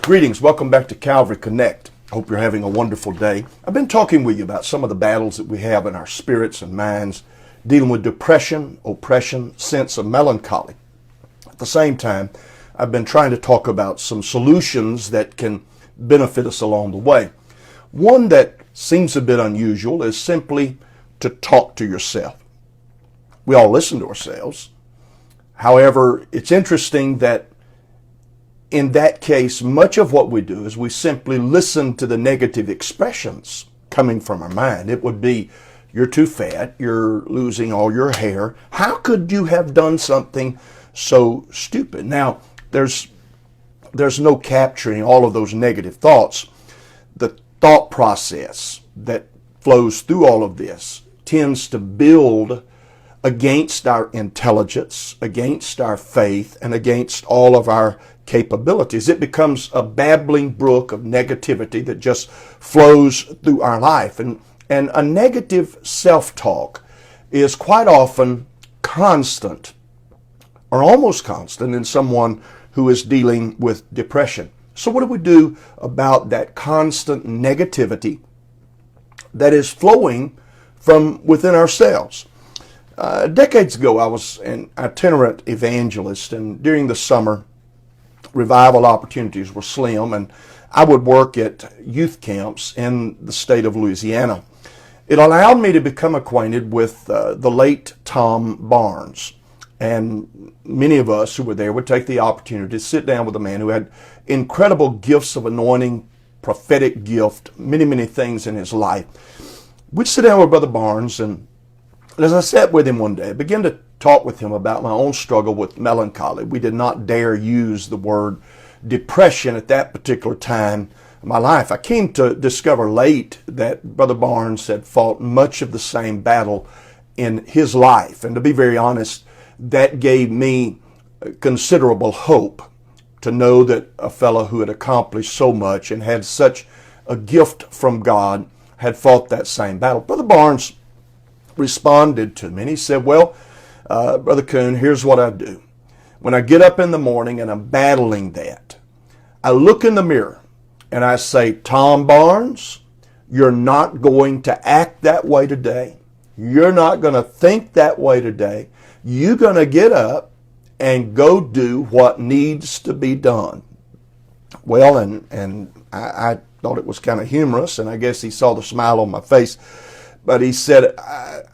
Greetings. Welcome back to Calvary Connect. I hope you're having a wonderful day. I've been talking with you about some of the battles that we have in our spirits and minds, dealing with depression, oppression, sense of melancholy. At the same time, I've been trying to talk about some solutions that can benefit us along the way. One that seems a bit unusual is simply to talk to yourself. We all listen to ourselves. However, it's interesting that in that case, much of what we do is we simply listen to the negative expressions coming from our mind. It would be, you're too fat, you're losing all your hair. How could you have done something so stupid? Now, there's no capturing all of those negative thoughts. The thought process that flows through all of this tends to build against our intelligence, against our faith, and against all of our capabilities. It becomes a babbling brook of negativity that just flows through our life. And a negative self-talk is quite often constant, or almost constant, in someone who is dealing with depression. So what do we do about that constant negativity that is flowing from within ourselves? Decades ago, I was an itinerant evangelist, and during the summer, revival opportunities were slim, and I would work at youth camps in the state of Louisiana. It allowed me to become acquainted with the late Tom Barnes, and many of us who were there would take the opportunity to sit down with a man who had incredible gifts of anointing, prophetic gift, many things in his life. We'd sit down with Brother Barnes, and as I sat with him one day, I began to talk with him about my own struggle with melancholy. We did not dare use the word depression at that particular time in my life. I came to discover late that Brother Barnes had fought much of the same battle in his life. And to be very honest, that gave me considerable hope to know that a fellow who had accomplished so much and had such a gift from God had fought that same battle. Brother Barnes responded to me, and he said, well, Brother Coon, here's what I do. When I get up in the morning and I'm battling that, I look in the mirror and I say, Tom Barnes, you're not going to act that way today. You're not going to think that way today. You're going to get up and go do what needs to be done. Well, and I thought it was kind of humorous, and I guess he saw the smile on my face. But he said,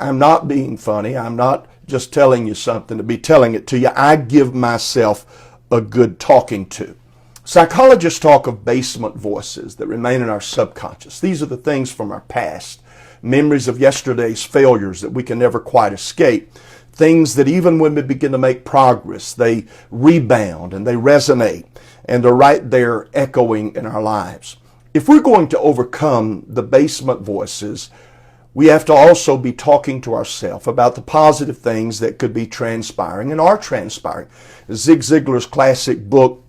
I'm not being funny. I'm not just telling you something to be telling it to you. I give myself a good talking to. Psychologists talk of basement voices that remain in our subconscious. These are the things from our past, memories of yesterday's failures that we can never quite escape, things that even when we begin to make progress, they rebound and they resonate, and they're right there echoing in our lives. If we're going to overcome the basement voices, we have to also be talking to ourselves about the positive things that could be transpiring and are transpiring. Zig Ziglar's classic book,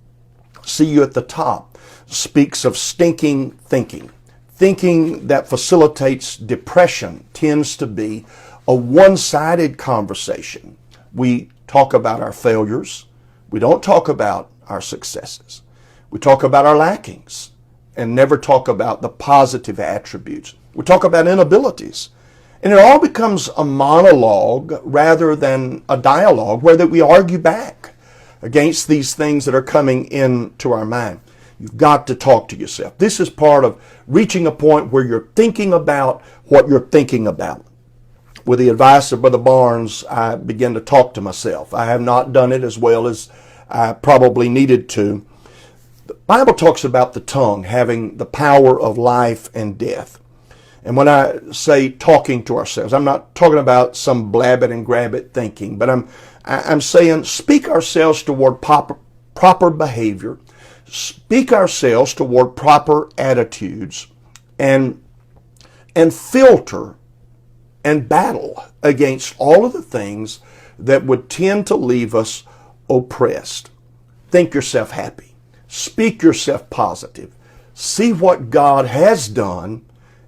See You at the Top, speaks of stinking thinking. Thinking that facilitates depression tends to be a one-sided conversation. We talk about our failures. We don't talk about our successes. We talk about our lackings and never talk about the positive attributes. We talk about inabilities. And it all becomes a monologue rather than a dialogue where that we argue back against these things that are coming into our mind. You've got to talk to yourself. This is part of reaching a point where you're thinking about what you're thinking about. With the advice of Brother Barnes, I began to talk to myself. I have not done it as well as I probably needed to. The Bible talks about the tongue having the power of life and death. And when I say talking to ourselves, I'm not talking about some blab it and grab it thinking, but I'm saying speak ourselves toward proper behavior, speak ourselves toward proper attitudes, and filter and battle against all of the things that would tend to leave us oppressed. Think yourself happy. Speak yourself positive. See what God has done.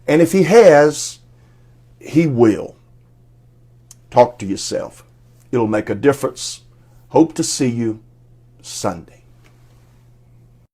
And if He has, He will. Talk to yourself. It'll make a difference. Hope to see you Sunday.